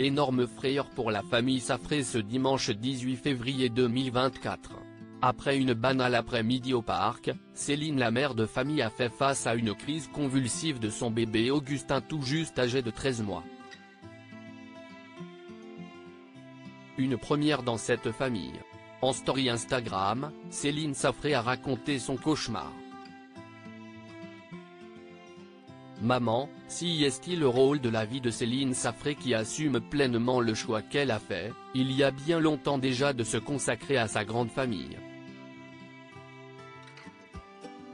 énorme frayeur pour la famille Safré ce dimanche 18 février 2024. Après une banale après-midi au parc, Céline, la mère de famille, a fait face à une crise convulsive de son bébé Augustin, tout juste âgé de 13 mois. Une première dans cette famille. En story Instagram, Céline Safré a raconté son cauchemar. Maman, si est-il le rôle de la vie de Céline Safré, qui assume pleinement le choix qu'elle a fait, il y a bien longtemps déjà, de se consacrer à sa grande famille.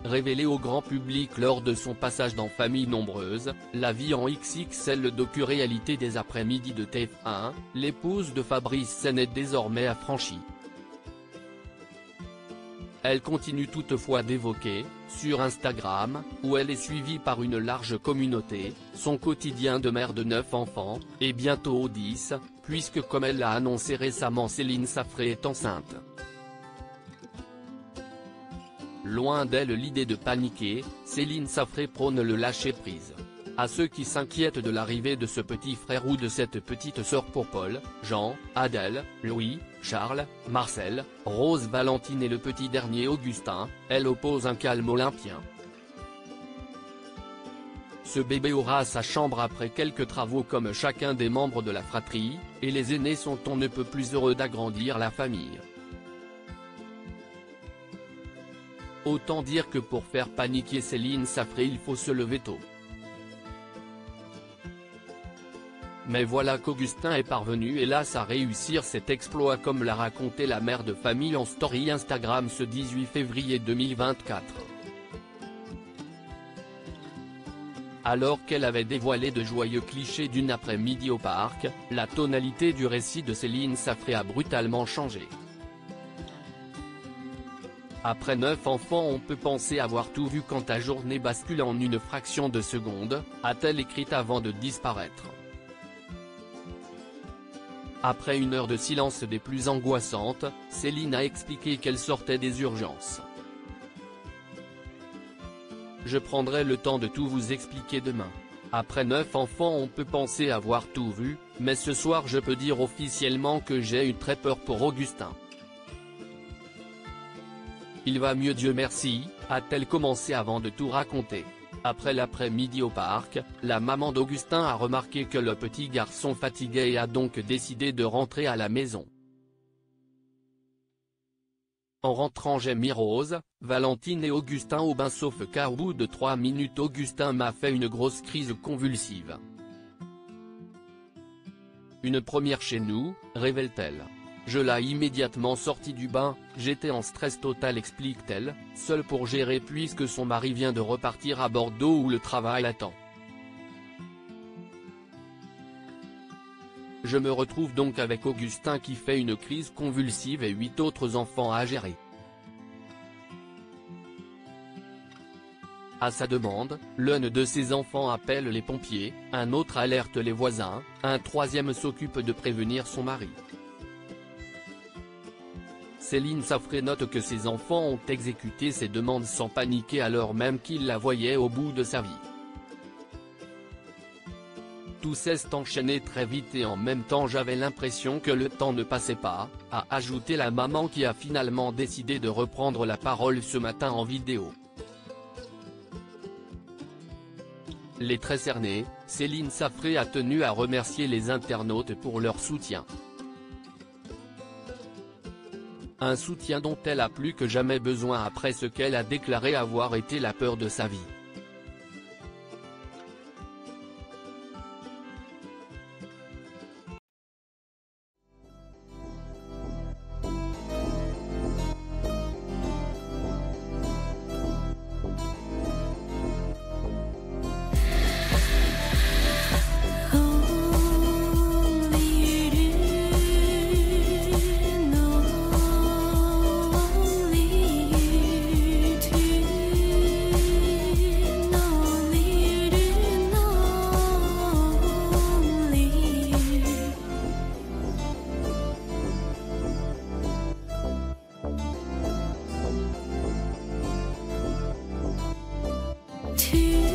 Révélée au grand public lors de son passage dans Famille Nombreuse, la vie en XXL, le docu-réalité des après-midi de TF1, l'épouse de Fabrice Sen est désormais affranchie. Elle continue toutefois d'évoquer, sur Instagram, où elle est suivie par une large communauté, son quotidien de mère de 9 enfants, et bientôt 10, puisque comme elle l'a annoncé récemment, Céline Safré est enceinte. Loin d'elle l'idée de paniquer, Céline Safré prône le lâcher-prise. À ceux qui s'inquiètent de l'arrivée de ce petit frère ou de cette petite sœur pour Paul, Jean, Adèle, Louis, Charles, Marcel, Rose, Valentine et le petit dernier Augustin, elle oppose un calme olympien. Ce bébé aura sa chambre après quelques travaux comme chacun des membres de la fratrie, et les aînés sont on ne peut plus heureux d'agrandir la famille. Autant dire que pour faire paniquer Céline Safré, il faut se lever tôt. Mais voilà qu'Augustin est parvenu hélas à réussir cet exploit, comme l'a raconté la mère de famille en story Instagram ce 18 février 2024. Alors qu'elle avait dévoilé de joyeux clichés d'une après-midi au parc, la tonalité du récit de Céline Safré a brutalement changé. Après 9 enfants, on peut penser avoir tout vu quand ta journée bascule en une fraction de seconde, a-t-elle écrit avant de disparaître. Après une heure de silence des plus angoissantes, Céline a expliqué qu'elle sortait des urgences. Je prendrai le temps de tout vous expliquer demain. Après 9 enfants, on peut penser avoir tout vu, mais ce soir je peux dire officiellement que j'ai eu très peur pour Augustin. Il va mieux, Dieu merci, a-t-elle commencé avant de tout raconter. Après l'après-midi au parc, la maman d'Augustin a remarqué que le petit garçon fatiguait et a donc décidé de rentrer à la maison. En rentrant, j'ai mis Rose, Valentine et Augustin au bain, sauf qu'au bout de 3 minutes Augustin m'a fait une grosse crise convulsive. Une première chez nous, révèle-t-elle. Je l'ai immédiatement sorti du bain, j'étais en stress total, explique-t-elle, seule pour gérer puisque son mari vient de repartir à Bordeaux où le travail l'attend. Je me retrouve donc avec Augustin qui fait une crise convulsive et 8 autres enfants à gérer. À sa demande, l'un de ses enfants appelle les pompiers, un autre alerte les voisins, un troisième s'occupe de prévenir son mari. Céline Safré note que ses enfants ont exécuté ses demandes sans paniquer alors même qu'ils la voyaient au bout de sa vie. Tout s'est enchaîné très vite et en même temps j'avais l'impression que le temps ne passait pas, a ajouté la maman qui a finalement décidé de reprendre la parole ce matin en vidéo. Les très cernés, Céline Safré a tenu à remercier les internautes pour leur soutien. Un soutien dont elle a plus que jamais besoin après ce qu'elle a déclaré avoir été la peur de sa vie. To